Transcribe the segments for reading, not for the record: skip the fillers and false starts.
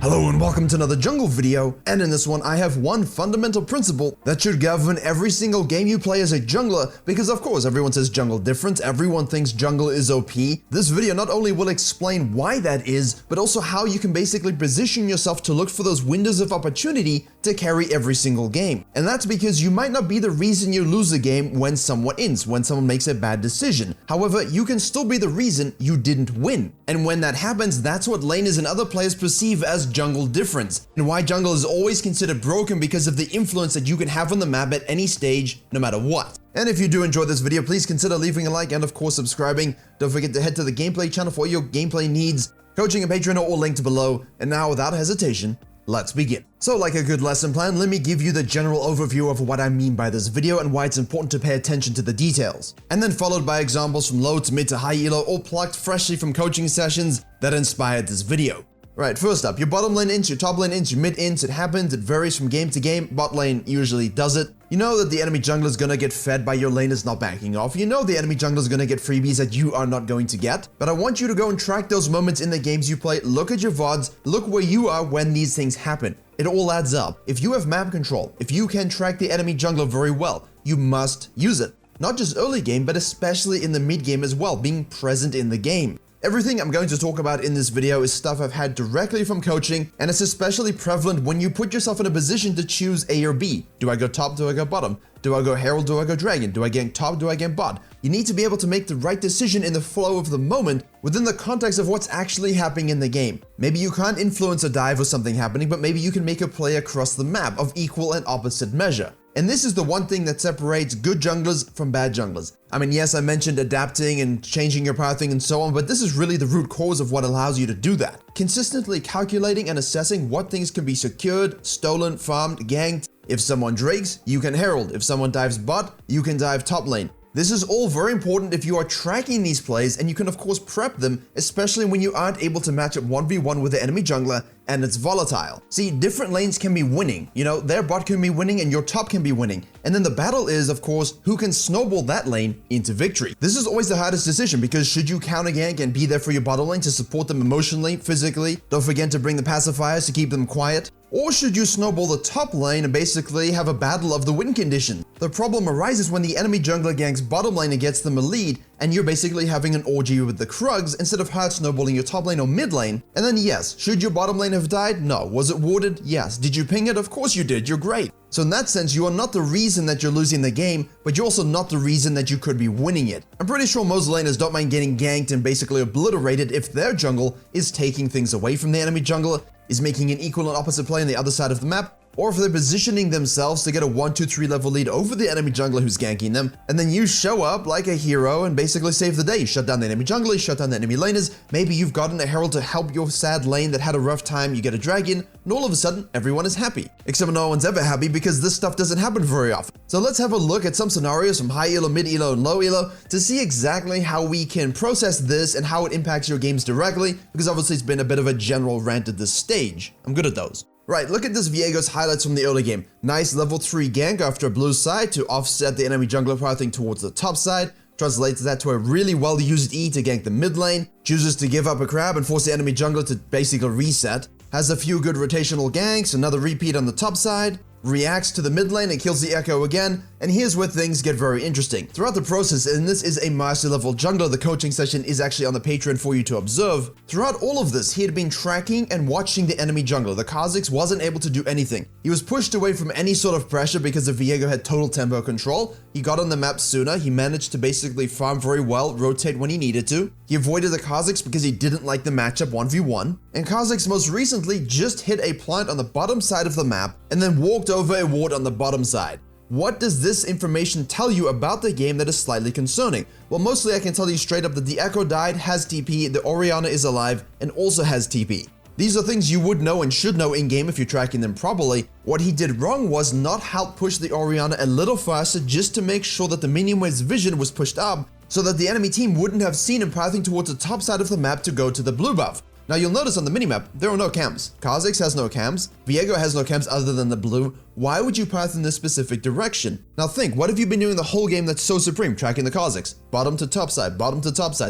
Hello and welcome to another jungle video, and in this one I have one fundamental principle that should govern every single game you play as a jungler, because of course everyone says jungle different, everyone thinks jungle is OP. This video not only will explain why that is, but also how you can basically position yourself to look for those windows of opportunity to carry every single game. And that's because you might not be the reason you lose a game when someone makes a bad decision. However, you can still be the reason you didn't win. And when that happens, that's what laners and other players perceive as jungle difference, and why jungle is always considered broken because of the influence that you can have on the map at any stage, no matter what. And if you do enjoy this video, please consider leaving a like and of course subscribing. Don't forget to head to the gameplay channel for all your gameplay needs. Coaching and Patreon are all linked below. And now, without hesitation, let's begin. So like a good lesson plan, let me give you the general overview of what I mean by this video and why it's important to pay attention to the details. And then followed by examples from low to mid to high elo, all plucked freshly from coaching sessions that inspired this video. Right, first up, your bottom lane int, your top lane int, your mid int, it happens, it varies from game to game, bot lane usually does it. You know that the enemy jungler is gonna get fed by your laners not backing off. You know the enemy jungler is gonna get freebies that you are not going to get. But I want you to go and track those moments in the games you play, look at your VODs, look where you are when these things happen. It all adds up. If you have map control, if you can track the enemy jungler very well, you must use it. Not just early game, but especially in the mid game as well, being present in the game. Everything I'm going to talk about in this video is stuff I've had directly from coaching, and it's especially prevalent when you put yourself in a position to choose A or B. Do I go top? Do I go bottom? Do I go Herald? Do I go Dragon? Do I gank top? Do I gank bot? You need to be able to make the right decision in the flow of the moment within the context of what's actually happening in the game. Maybe you can't influence a dive or something happening, but maybe you can make a play across the map of equal and opposite measure. And this is the one thing that separates good junglers from bad junglers. I mean, yes, I mentioned adapting and changing your pathing and so on, but this is really the root cause of what allows you to do that. Consistently calculating and assessing what things can be secured, stolen, farmed, ganked. If someone drakes, you can herald. If someone dives bot, you can dive top lane. This is all very important if you are tracking these plays, and you can of course prep them, especially when you aren't able to match up 1v1 with the enemy jungler and it's volatile. See, different lanes can be winning. You know, their bot can be winning and your top can be winning. And then the battle is, of course, who can snowball that lane into victory. This is always the hardest decision, because should you counter gank and be there for your bottom lane to support them emotionally, physically, don't forget to bring the pacifiers to keep them quiet? Or should you snowball the top lane and basically have a battle of the win condition? The problem arises when the enemy jungler ganks bottom lane and gets them a lead, and you're basically having an orgy with the Krugs instead of hard snowballing your top lane or mid lane. And then yes, should your bottom lane have died? No. Was it warded? Yes. Did you ping it? Of course you did. You're great. So in that sense, you are not the reason that you're losing the game, but you're also not the reason that you could be winning it. I'm pretty sure most laners don't mind getting ganked and basically obliterated if their jungle is taking things away from the enemy jungler, is making an equal and opposite play on the other side of the map, or if they're positioning themselves to get a 1-2-3 level lead over the enemy jungler who's ganking them, and then you show up like a hero and basically save the day. You shut down the enemy jungler, you shut down the enemy laners, maybe you've gotten a herald to help your sad lane that had a rough time, you get a dragon, and all of a sudden, everyone is happy. Except no one's ever happy because this stuff doesn't happen very often. So let's have a look at some scenarios from high elo, mid elo, and low elo to see exactly how we can process this and how it impacts your games directly, because obviously it's been a bit of a general rant at this stage. I'm good at those. Right, look at this Virkayo's highlights from the early game. Nice level 3 gank after a blue side to offset the enemy jungler pathing towards the top side. Translates that to a really well used E to gank the mid lane. Chooses to give up a crab and force the enemy jungler to basically reset. Has a few good rotational ganks, another repeat on the top side. Reacts to the mid lane and kills the Echo again, and here's where things get very interesting. Throughout the process, and this is a master level jungler, the coaching session is actually on the Patreon for you to observe. Throughout all of this, he had been tracking and watching the enemy jungler. The Kha'Zix wasn't able to do anything. He was pushed away from any sort of pressure because the Virkayu had total tempo control. He got on the map sooner, he managed to basically farm very well, rotate when he needed to. He avoided the Kha'Zix because he didn't like the matchup 1v1. And Kha'Zix most recently just hit a plant on the bottom side of the map and then walked over a ward on the bottom side. What does this information tell you about the game that is slightly concerning? Well, mostly I can tell you straight up that the Echo died, has TP, the Orianna is alive, and also has TP. These are things you would know and should know in-game if you're tracking them properly. What he did wrong was not help push the Orianna a little faster just to make sure that the minion wave's vision was pushed up so that the enemy team wouldn't have seen him pathing towards the top side of the map to go to the blue buff. Now you'll notice on the minimap, there are no camps. Kha'Zix has no camps, Virkayu has no camps other than the blue. Why would you path in this specific direction? Now think, what have you been doing the whole game that's so supreme, tracking the Kha'Zix? Bottom to top side,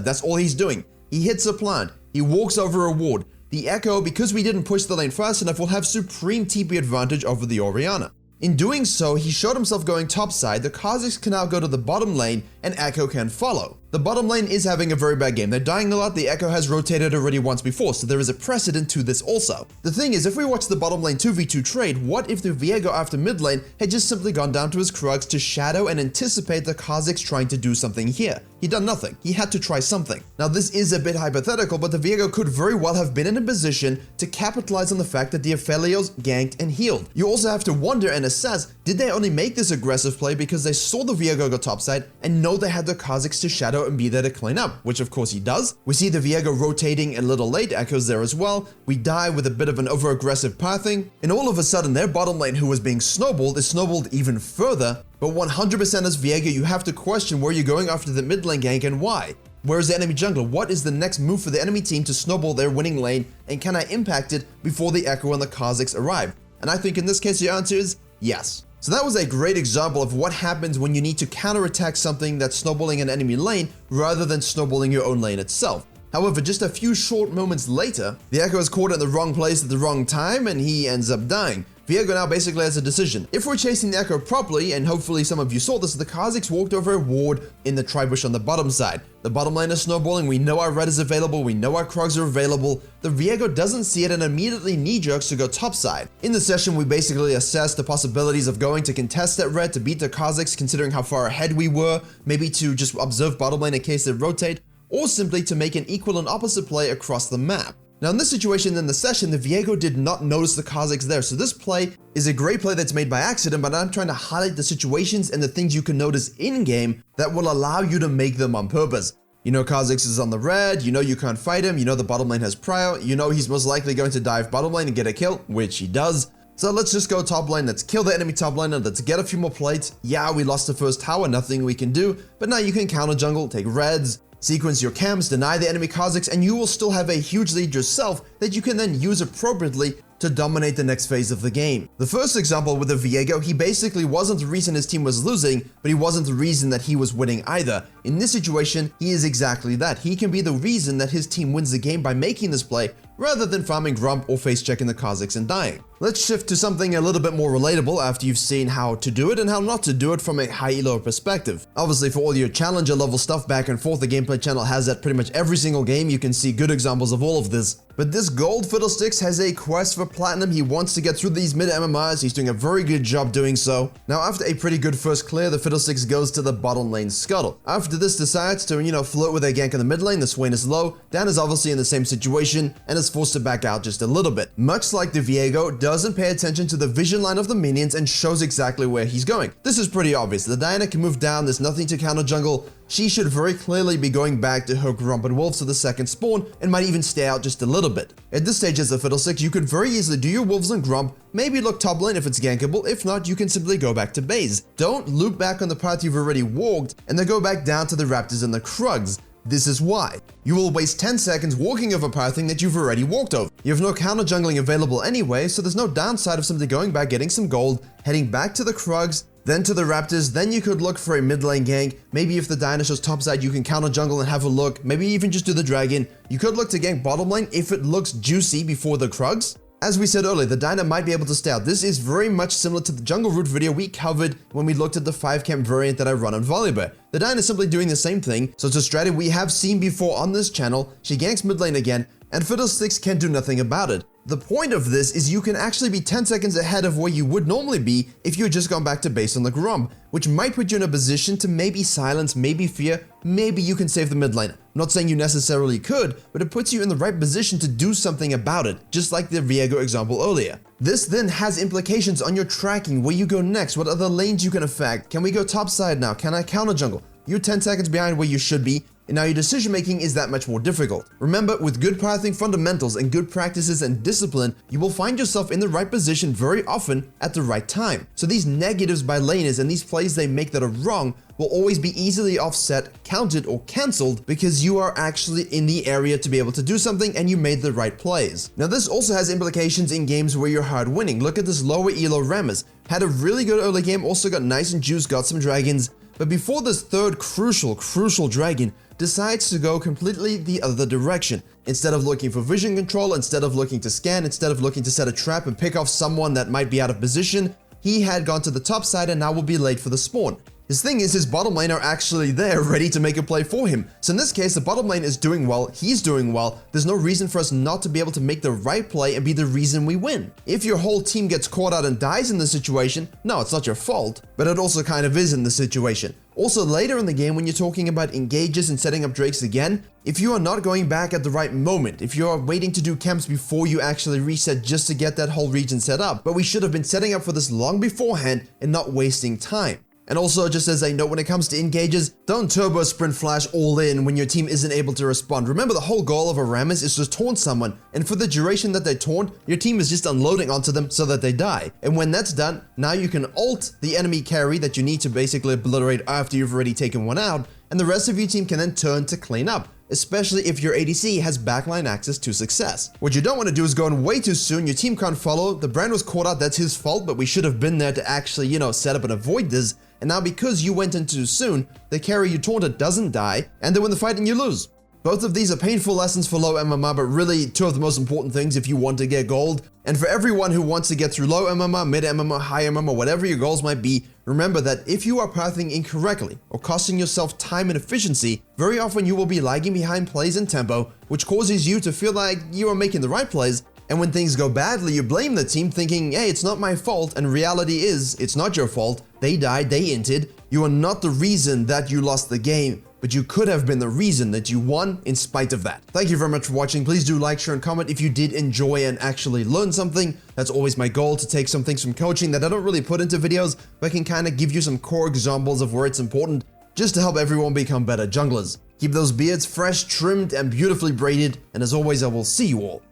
that's all he's doing. He hits a plant, he walks over a ward, the Echo, because we didn't push the lane fast enough, will have supreme TP advantage over the Orianna. In doing so, he showed himself going topside, the Kazakhs can now go to the bottom lane, and Echo can follow. The bottom lane is having a very bad game. They're dying a lot, the Echo has rotated already once before, so there is a precedent to this also. The thing is, if we watch the bottom lane 2v2 trade, what if the Viego after mid lane had just simply gone down to his Krugs to shadow and anticipate the Kazakhs trying to do something here? He done nothing. He had to try something. Now this is a bit hypothetical, but the Viego could very well have been in a position to capitalize on the fact that the Aphelios ganked and healed. You also have to wonder and assess, did they only make this aggressive play because they saw the Viego go topside and know they had the Kazakhs to shadow and be there to clean up, which of course he does. We see the Viego rotating a little late, Echo's there as well. We die with a bit of an over-aggressive pathing, and all of a sudden their bottom lane, who was being snowballed, is snowballed even further. But 100% as Viego, you have to question where you're going after the mid lane gank and why. Where is the enemy jungler? What is the next move for the enemy team to snowball their winning lane, and can I impact it before the Echo and the Kazakhs arrive? And I think in this case the answer is yes. So that was a great example of what happens when you need to counterattack something that's snowballing an enemy lane rather than snowballing your own lane itself. However, just a few short moments later, the Echo is caught in the wrong place at the wrong time and he ends up dying. Viego now basically has a decision. If we're chasing the Echo properly, and hopefully some of you saw this, the Kazakhs walked over a ward in the tribush on the bottom side. The bottom lane is snowballing, we know our red is available, we know our Krugs are available. The Viego doesn't see it and immediately knee-jerks to go topside. In the session, we basically assessed the possibilities of going to contest that red to beat the Kazakhs, considering how far ahead we were, maybe to just observe bottom lane in case they rotate, or simply to make an equal and opposite play across the map. Now in this situation in the session, the Viego did not notice the Kazakhs there, so this play is a great play that's made by accident, but I'm trying to highlight the situations and the things you can notice in-game that will allow you to make them on purpose. You know Kazakhs is on the red, you know you can't fight him, you know the bottom lane has prio, you know he's most likely going to dive bottom lane and get a kill, which he does. So let's just go top lane, let's kill the enemy top lane and let's get a few more plates. Yeah, we lost the first tower, nothing we can do, but now you can counter jungle, take reds, sequence your camps, deny the enemy Kazakhs, and you will still have a huge lead yourself that you can then use appropriately to dominate the next phase of the game. The first example with the Viego, he basically wasn't the reason his team was losing, but he wasn't the reason that he was winning either. In this situation, he is exactly that. He can be the reason that his team wins the game by making this play, rather than farming Grump or face checking the Kazakhs and dying. Let's shift to something a little bit more relatable after you've seen how to do it and how not to do it from a high elo perspective. Obviously for all your challenger level stuff back and forth, the gameplay channel has that pretty much every single game. You can see good examples of all of this. But this gold Fiddlesticks has a quest for platinum. He wants to get through these mid MMRs. He's doing a very good job doing so. Now after a pretty good first clear, the Fiddlesticks goes to the bottom lane scuttle. After this decides to, float with a gank in the mid lane, the Swain is low. Dan is obviously in the same situation and is forced to back out just a little bit. Much like the Viego, doesn't pay attention to the vision line of the minions and shows exactly where he's going. This is pretty obvious. The Diana can move down, there's nothing to counter jungle. She should very clearly be going back to her Grump and Wolves to the second spawn and might even stay out just a little bit. At this stage as a Fiddlesticks, you could very easily do your Wolves and Grump, maybe look top lane if it's gankable, if not you can simply go back to base. Don't loop back on the path you've already walked and then go back down to the Raptors and the Krugs. This is why. You will waste 10 seconds walking over pathing that you've already walked over. You have no counter jungling available anyway, so there's no downside of simply going back, getting some gold, heading back to the Krugs, then to the Raptors, then you could look for a mid lane gank. Maybe if the Diana shows topside, you can counter jungle and have a look. Maybe even just do the dragon. You could look to gank bottom lane if it looks juicy before the Krugs. As we said earlier, the Diana might be able to stay out. This is very much similar to the jungle route video we covered when we looked at the 5-camp variant that I run on Volleyball. The Diana is simply doing the same thing, so it's a strategy we have seen before on this channel. She ganks mid lane again, and Fiddlesticks can do nothing about it. The point of this is you can actually be 10 seconds ahead of where you would normally be if you had just gone back to base on the Grump, which might put you in a position to maybe silence, maybe fear, maybe you can save the mid lane. I'm not saying you necessarily could, but it puts you in the right position to do something about it, just like the Viego example earlier. This then has implications on your tracking, where you go next, what other lanes you can affect. Can we go topside now? Can I counter jungle? You're 10 seconds behind where you should be, and now your decision making is that much more difficult. Remember, with good pathing fundamentals and good practices and discipline, you will find yourself in the right position very often at the right time. So these negatives by laners and these plays they make that are wrong will always be easily offset, counted, or cancelled because you are actually in the area to be able to do something and you made the right plays. Now this also has implications in games where you're hard winning. Look at this lower elo Rammus. Had a really good early game, also got nice and juice, got some dragons, but before this third crucial dragon, decides to go completely the other direction. Instead of looking for vision control, instead of looking to scan, instead of looking to set a trap and pick off someone that might be out of position, he had gone to the top side and now will be late for the spawn. His thing is his bottom lane are actually there ready to make a play for him. So in this case, the bottom lane is doing well, he's doing well, there's no reason for us not to be able to make the right play and be the reason we win. If your whole team gets caught out and dies in this situation, no, it's not your fault, but it also kind of is in the situation. Also later in the game when you're talking about engages and setting up drakes again, if you are not going back at the right moment, if you are waiting to do camps before you actually reset just to get that whole region set up, but we should have been setting up for this long beforehand and not wasting time. And also, just as a note, when it comes to engages, don't turbo sprint flash all in when your team isn't able to respond. Remember, the whole goal of a Rammus is to taunt someone, and for the duration that they taunt, your team is just unloading onto them so that they die. And when that's done, now you can ult the enemy carry that you need to basically obliterate after you've already taken one out, and the rest of your team can then turn to clean up, especially if your ADC has backline access to success. What you don't want to do is go in way too soon, your team can't follow, the brand was caught out, that's his fault, but we should have been there to actually, set up and avoid this. And now because you went in too soon, the carry you taunted doesn't die, and they win the fight and you lose. Both of these are painful lessons for low MMR, but really two of the most important things if you want to get gold. And for everyone who wants to get through low MMR, mid MMR, high MMR, whatever your goals might be, remember that if you are pathing incorrectly or costing yourself time and efficiency, very often you will be lagging behind plays and tempo, which causes you to feel like you are making the right plays. And when things go badly, you blame the team thinking, hey, it's not my fault, and reality is, it's not your fault. They died, they inted. You are not the reason that you lost the game, but you could have been the reason that you won in spite of that. Thank you very much for watching. Please do like, share, and comment if you did enjoy and actually learn something. That's always my goal, to take some things from coaching that I don't really put into videos, but can kind of give you some core examples of where it's important, just to help everyone become better junglers. Keep those beards fresh, trimmed, and beautifully braided, and as always, I will see you all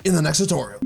in the next tutorial.